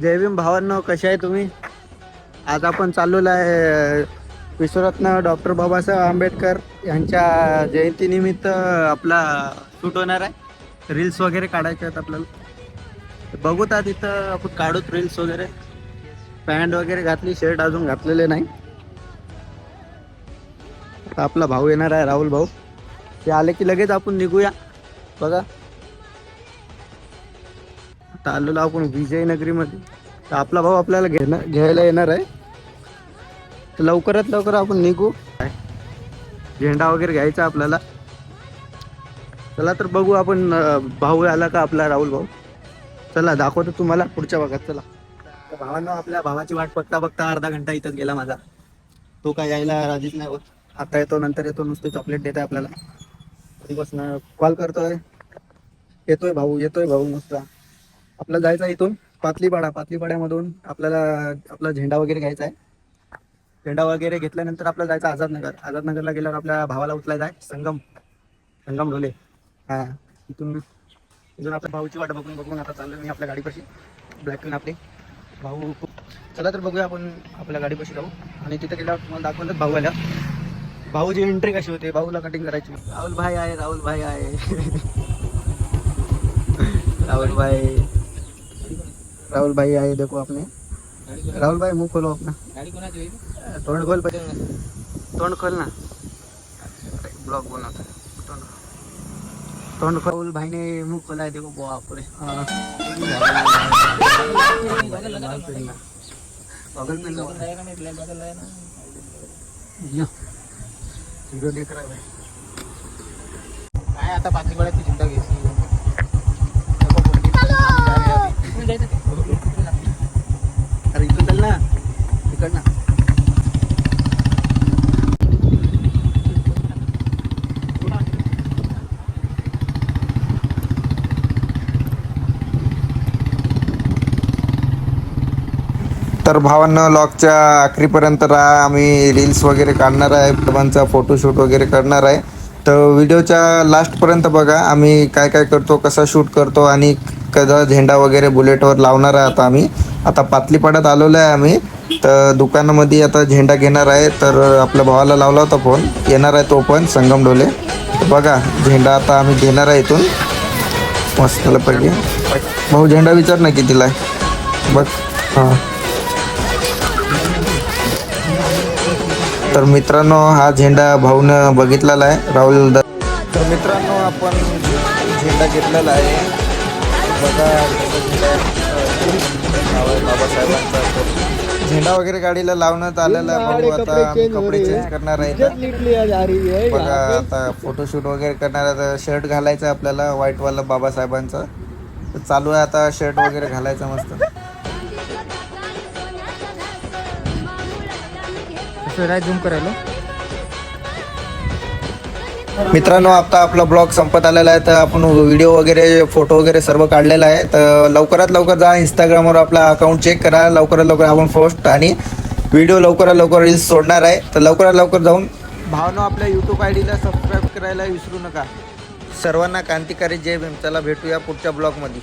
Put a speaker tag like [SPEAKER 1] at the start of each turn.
[SPEAKER 1] जय भीम भावांनो, कसे आहे तुम्ही? आज आपण चाललेलो आहे विश्वरत्न डॉक्टर बाबासाहेब आंबेडकर यांच्या जयंतीनिमित्त आपला शूट होणार आहे. रील्स वगैरे काढायचे आहेत आपल्याला. बघूत तिथं आपण काढूत रील्स वगैरे. पॅन्ट वगैरे घातली, शर्ट अजून घातलेले नाही. आता आपला भाऊ येणार आहे, राहुल भाऊ. ते आले की लगेच आपण निघूया. बघा आता आलेलो आपण विजयनगरीमध्ये. तर आपला भाऊ आपल्याला घ्यायला येणार आहे. तर लवकरात लवकर आपण निघू. झेंडा वगैरे घ्यायचा आपल्याला. चला तर बघू आपण. भाऊ आला का आपला राहुल भाऊ. चला दाखवतो तुम्हाला पुढच्या भागात. चला तर भावांनो, आपल्या भावाची वाट बघता बघता अर्धा घंटा इथंच गेला माझा. तो काय यायला राजीच नाही होत. आता येतो, नंतर येतो, नुसते चॉकलेट देत आहे आपल्याला. कधीपासून कॉल करतोय, येतोय भाऊ नुसता. आपल्याला जायचं आहे इथून पातलीपाड्यामधून आपल्याला आपला झेंडा वगैरे घ्यायचा आहे. झेंडा वगैरे घेतल्यानंतर आपल्याला जायचं आझादनगरला गेल्यावर आपल्या भावाला उचलायचं आहे. संगम ढोले. हा, इथून आपल्या भाऊची वाट बघून आता चाललो मी आपल्या गाडीपाशी. ब्लॅक पेन आपले भाऊ. चला तर बघूया आपण आपल्या गाडीपाशी जाऊ आणि तिथे गेल्यावर तुम्हाला दाखवलं भाऊ आल्या. भाऊची एंट्री कशी होते, भाऊला कटिंग करायची. राहुल भाई आहे राहुल भाई आए, देखो आपने. राहुल भाई मुंह खोलो अपना. तोंड खोल पहिले. तोंड खोल ना. ब्लॉग बनवता. तोंड खोल. राहुल भाई ने मुंह खोला है, देखो. बाप रे. वीडियो देख रहा है भाई.
[SPEAKER 2] काय आता पाचीपाड्याची चिंता घ्यायची.
[SPEAKER 1] अरे इथून चल ना, तिकडनं.
[SPEAKER 3] तर भावांना लॉकच्या आखरीपर्यंत राहा. आम्ही रील्स वगैरे काढणार आहे, सर्वांचा फोटोशूट वगैरे करणार आहे. तर व्हिडिओच्या लास्टपर्यंत बघा आम्ही काय काय करतो, कसा शूट करतो आणि कसा झेंडा वगैरे बुलेटवर लावणार आहे. आता पातलीपाड्यात आलेलो आहे आम्ही. तर दुकानामध्ये आता झेंडा घेणार आहे. तर आपल्या भावाला लावला होता फोन, येणार आहे तो पण संगम ढोले. तर बघा झेंडा आता आम्ही घेणार आहे इथून मस्तला पाहिजे. भाऊ झेंडा विचार ना कितीला आहे बघ. हां, तर मित्रांनो हा झेंडा भाऊनं बघितलेला आहे, राहुल. तर मित्रांनो आपण झेंडा घेतलेला आहे. बघा बाबासाहेबांचा झेंडा वगैरे गाडीला लावण्यात आलेला आहे. भाऊ आता कपडे चेंज करणार आहे. बघा आता फोटोशूट वगैरे करणार आहे. तर शर्ट घालायचं आपल्याला व्हाईटवाला बाबासाहेबांचा. तर चालू आहे आता शर्ट वगैरे घालायचं मस्त.
[SPEAKER 2] झूम करायला.
[SPEAKER 3] मित्रांनो आता आपला ब्लॉग संपत आलेला आहे. तर आपण व्हिडिओ वगैरे फोटो वगैरे सर्व काढलेला आहे. तर लवकरात लवकर जा इंस्टाग्रामवर आपला अकाउंट चेक करा. लवकरात लवकर आपण पोस्ट आणि व्हिडिओ लवकरात लवकर रील्स सोडणार आहे. तर लवकरात लवकर जाऊन
[SPEAKER 1] भावनो आपल्या यूट्यूब आयडीला सबस्क्राईब करायला विसरू नका.
[SPEAKER 3] सर्वांना क्रांतिकारी जय भीम. चला भेटूया पुढच्या ब्लॉगमध्ये.